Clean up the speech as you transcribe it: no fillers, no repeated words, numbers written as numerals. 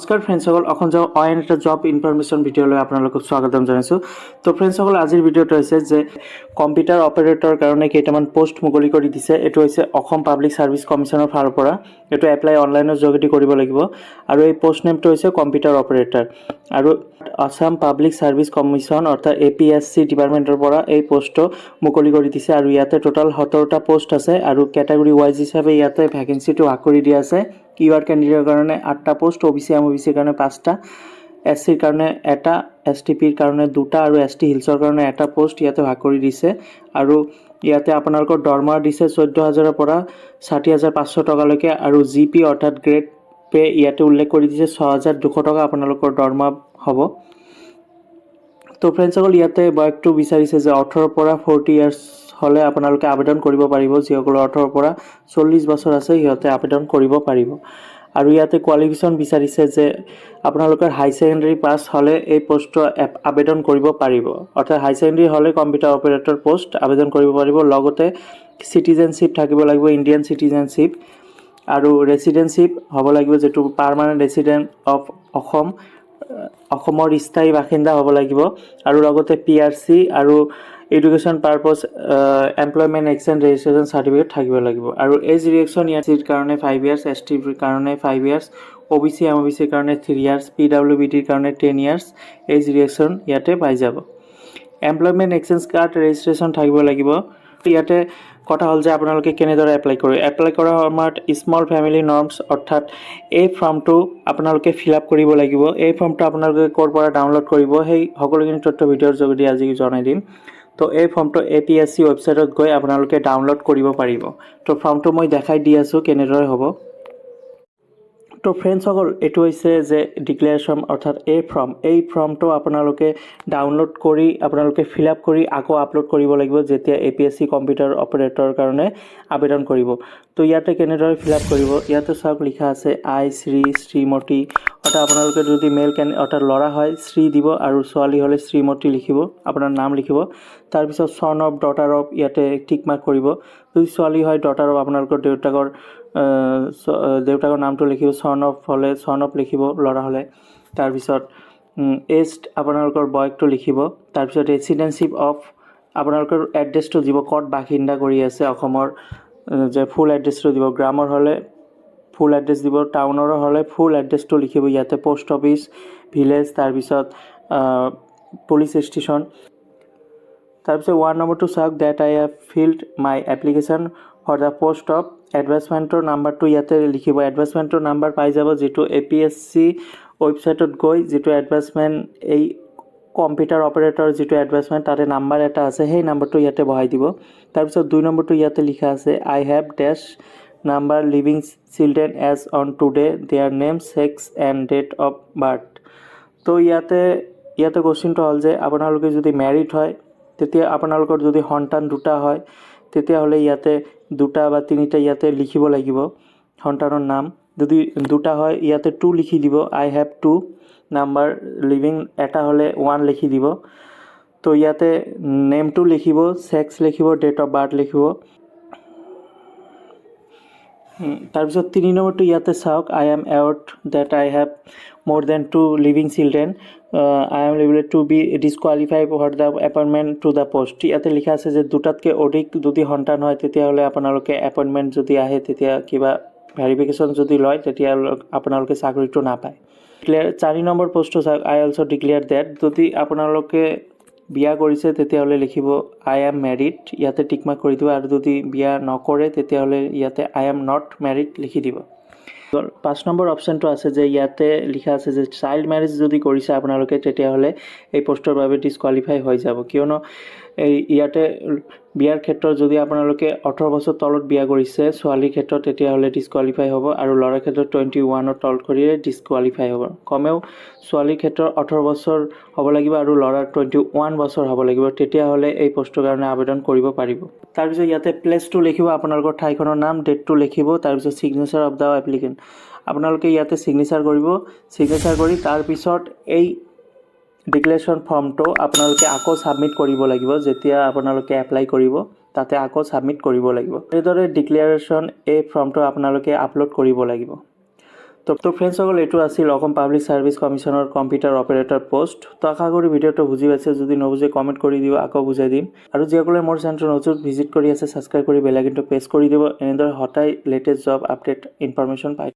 নমস্কাৰ ফ্ৰেণ্ডসকল, অসম যাওঁ অইন এটা জব ইনফৰমেশ্যন ভিডিঅ'লৈ আপোনালোকক স্বাগতম জনাইছোঁ। তো ফ্ৰেণ্ডসকল, আজিৰ ভিডিঅ'টো হৈছে যে কম্পিউটাৰ অপাৰেটৰৰ কাৰণে কেইটামান পোষ্ট মুকলি কৰি দিছে। এইটো হৈছে অসম পাব্লিক ছাৰ্ভিচ কমিশ্যনৰ ফালৰ পৰা। এইটো এপ্লাই অনলাইনৰ যোগেদি কৰিব লাগিব আৰু এই পোষ্ট নেমটো হৈছে কম্পিউটাৰ অপাৰেটৰ। আৰু আসাম পাব্লিক ছাৰ্ভিচ কমিশ্যন অৰ্থাৎ APSC ডিপাৰ্টমেণ্টৰ পৰা এই পোষ্টটো মুকলি কৰি দিছে আৰু ইয়াতে টোটাল 17টা পোষ্ট আছে আৰু কেটেগৰী ৱাইজ হিচাপে ইয়াতে ভেকেঞ্চিটো ভাগ কৰি দিয়া আছে। কিউআৰ কেণ্ডিডেটৰ কাৰণে 8টা পোষ্ট, OBC MOBCৰ কাৰণে 5টা, SCৰ কাৰণে 1টা, STPৰ কাৰণে 2টা আৰু ST হিলছৰ কাৰণে 1টা পোষ্ট ইয়াতে ভাগ কৰি দিছে। আৰু ইয়াতে আপোনালোকৰ দৰমহা দিছে 14,000ৰ পৰা 60,500 টকালৈকে আৰু GP অৰ্থাৎ গ্ৰেড পে ইয়াতে উল্লেখ কৰি দিছে 6,200 টকা আপোনালোকৰ দৰমহা হ'ব। তো ফ্ৰেণ্ডসকল, ইয়াতে বয়সটো বিচাৰিছে যে 18 পৰা 40 ইয়াৰ্ছ হ'লে আপোনালোকে আবেদন কৰিব পাৰিব। যিসকলৰ 18 পৰা 40 বছৰ আছে সিহঁতে আবেদন কৰিব পাৰিব। আৰু ইয়াতে কোৱালিফিকেশ্যন বিচাৰিছে যে আপোনালোকৰ হাই ছেকেণ্ডেৰী পাছ হ'লে এই পোষ্টটো আবেদন কৰিব পাৰিব। অৰ্থাৎ হাই ছেকেণ্ডেৰী হ'লে কম্পিউটাৰ অপাৰেটৰ পোষ্ট আবেদন কৰিব পাৰিব। লগতে চিটিজেনশ্বিপ থাকিব লাগিব, ইণ্ডিয়ান চিটিজেনশ্বিপ, আৰু ৰেচিডেঞ্চিপ হ'ব লাগিব, যিটো পাৰ্মানেণ্ট ৰেচিডেণ্ট অফ অসমৰ স্থায়ী বাসিন্দা হ'ব লাগিব। আৰু লগতে PRC আৰু education purpose employment exchange registration certificate থাকিব লাগিব। আৰু এজ ৰিয়েকশ্যন ইয়াৰ কাৰণে 5 ইয়াৰ্ছ, STৰ কাৰণে 5 ইয়াৰ্ছ, OBC MOBCৰ কাৰণে 3 ইয়াৰ্ছ, PWBDৰ কাৰণে 10 ইয়াৰ্ছ এজ ৰিয়েকশ্যন ইয়াতে পাই যাব। এমপ্লয়মেণ্ট এক্সচেঞ্জ কাৰ্ড ৰেজিষ্ট্ৰেশ্যন থাকিব লাগিব। ইয়াতে কথা হ'ল যে আপোনালোকে কেনেদৰে এপ্লাই কৰাৰ সময়ত স্মল ফেমিলি নৰ্মছ অৰ্থাৎ এই ফৰ্মটো আপোনালোকে ফিল আপ কৰিব লাগিব। এই ফৰ্মটো আপোনালোকে ক'ৰ পৰা ডাউনলোড কৰিব সেই সকলোখিনি তথ্য ভিডিঅ'ৰ যোগেদি আজি জনাই দিম। তো এই ফৰ্মটো APSC ৱেবছাইটত গৈ আপোনালোকে ডাউনলোড কৰিব পাৰিব। তো ফৰ্মটো মই দেখাই দি আছোঁ কেনেদৰে হ'ব। তো ফ্ৰেণ্ডসকল, এইটো হৈছে যে ডিক্লেৰেশ্যন অৰ্থাৎ এই ফৰ্মটো আপোনালোকে ডাউনলোড কৰি আপোনালোকে ফিল আপ কৰি আকৌ আপলোড কৰিব লাগিব যেতিয়া APSC কম্পিউটাৰ অপাৰেটৰৰ কাৰণে আবেদন কৰিব। তো ইয়াতে কেনেদৰে ফিল আপ কৰিব, ইয়াতে চাওক লিখা আছে আই শ্ৰীমতী, অৰ্থাৎ আপোনালোকে যদি অৰ্থাৎ ল'ৰা হয় শ্ৰী দিব আৰু ছোৱালী হ'লে শ্ৰীমতী লিখিব, আপোনাৰ নাম লিখিব। তাৰপিছত চন অফ, ডটাৰ অফ ইয়াতে টিক মাৰ্ক কৰিব। যদি ছোৱালী হয় ডটাৰ অফ আপোনালোকৰ দেউতাকৰ নামটো লিখিব, চন অফ হ'লে চন অফ লিখিব ল'ৰা হ'লে। তাৰপিছত এজ আপোনালোকৰ বয়সটো লিখিব। তাৰপিছত ৰেচিডেঞ্চিপ অফ আপোনালোকৰ এড্ৰেছটো দিব, ক'ত বাসিন্দা কৰি আছে অসমৰ, যে ফুল এড্ৰেছটো দিব। গ্ৰামৰ হ'লে ফুল এড্ৰেছ দিব, টাউনৰ হ'লে ফুল এড্ৰেছটো লিখিব ইয়াতে, পোষ্ট অফিচ, ভিলেজ, তাৰপিছত পুলিচ ষ্টেচন। তাৰপিছত 1 নম্বৰটো চাওক, that I have filled my application for the post of, এডভাৰ্টাইজমেণ্টৰ নাম্বাৰটো ইয়াতে লিখিব। এডভাৰ্টাইজমেণ্টৰ নাম্বাৰ পাই যাব, যিটো APSC ৱেবছাইটত গৈ যিটো এডভাৰ্টাইজমেণ্ট এই কম্পিউটাৰ অপাৰেটৰ যিটো এডভাৰ্টাইজমেণ্ট তাতে নাম্বাৰ এটা আছে, সেই নাম্বাৰটো ইয়াতে বহাই দিব। তাৰপিছত 2 নম্বৰটো ইয়াতে লিখা আছে, I have this number living children as on today, their name, sex and date of birth. তো ইয়াতে কুৱেশ্যনটো হ'ল যে আপোনালোকে যদি মেৰিড হয়, তেতিয়া আপোনালোকৰ যদি সন্তান 2টা হয় তেতিয়াহ'লে ইয়াতে 2টা বা 3টা ইয়াতে লিখিব লাগিব সন্তানৰ নাম। যদি 2টা হয় ইয়াতে 2 লিখি দিব, আই হেভ 2 নাম্বাৰ লিভিং, এটা হ'লে 1 লিখি দিব। তো ইয়াতে নেমটো লিখিব, ছেক্স লিখিব, ডেট অফ বাৰ্থ লিখিব। তাৰপিছত 3 নম্বৰটো ইয়াতে চাওক, I am award date I have more than 2 living children, I am liable to be disqualified for the appointment to the post। ইয়াতে লিখা আছে যে 2টাতকৈ অধিক যদি সন্তান হয় তেতিয়াহ'লে আপোনালোকে এপইণ্টমেণ্ট যদি আহে, তেতিয়া কিবা ভেৰিফিকেশ্যন যদি লয় তেতিয়া আপোনালোকে চাকৰিটো নাপায়। 4 নম্বৰ পোষ্টটো চাওক, আই অলছ' ডিক্লেয়াৰ ডেট, যদি আপোনালোকে বিয়া কৰিছে তেতিয়াহ'লে লিখিব আই এম মেৰিড, ইয়াতে টিক মাৰ্ক কৰি দিব। আৰু যদি বিয়া নকৰে তেতিয়াহ'লে ইয়াতে আই এম নট মেৰিড লিখি দিব। 5 নম্বৰ অপশ্যনটো আছে যে ইয়াতে লিখা আছে যে চাইল্ড মেৰেজ যদি কৰিছে আপোনালোকে তেতিয়াহ'লে এই পোষ্টৰ বাবে ডিছকুৱালিফাই হৈ যাব, কিয়নো ইয়াতে বিয়াৰ ক্ষেত্ৰত যদি আপোনালোকে 18 বছৰ তলত বিয়া কৰিছে ছোৱালীৰ ক্ষেত্ৰত তেতিয়াহ'লে ডিছকুৱালিফাই হ'ব, আৰু ল'ৰাৰ ক্ষেত্ৰত 21ৰ তলত কৰিলে ডিছকুৱালিফাই হ'ব। কমেও ছোৱালীৰ ক্ষেত্ৰত 18 বছৰ হ'ব লাগিব আৰু ল'ৰাৰ 21 বছৰ হ'ব লাগিব, তেতিয়াহ'লে এই পোষ্টৰ কাৰণে আবেদন কৰিব পাৰিব। তাৰপিছত ইয়াতে প্লেচটো লিখিব, আপোনালোকৰ ঠাইখনৰ নাম, ডেটটো লিখিব। তাৰপিছত ছিগনেচাৰ অফ দ্য এপ্লিকেণ্ট, আপোনালোকে ইয়াতে ছিগনেচাৰ কৰিব। ছিগনেচাৰ কৰি তাৰপিছত এই ডিক্লেৰেশ্যন ফৰ্মটো আপোনালোকে আকৌ ছাবমিট কৰিব লাগিব। যেতিয়া আপোনালোকে এপ্লাই কৰিব তাতে আকৌ ছাবমিট কৰিব লাগিব। এইদৰে ডিক্লেৰেশ্যন এই ফৰ্মটো আপোনালোকে আপলোড কৰিব লাগিব। তো ফ্ৰেণ্ডসকল এইটো আছিল অসম পাব্লিক ছাৰ্ভিচ কমিশ্যনৰ কম্পিউটাৰ অপাৰেটৰ পোষ্ট। তো আশা কৰি ভিডিঅ'টো বুজি পাইছে, যদি নুবুজে কমেণ্ট কৰি দিব, আকৌ বুজাই দিম। আৰু যিসকলে মোৰ চেনেলটো নতুন ভিজিট কৰি আছে ছাবস্ক্ৰাইব কৰি বেল আইকনটো প্ৰেছ কৰি দিব, এনেদৰে সদায় লেটেষ্ট জব আপডেট ইনফৰমেশ্যন পাই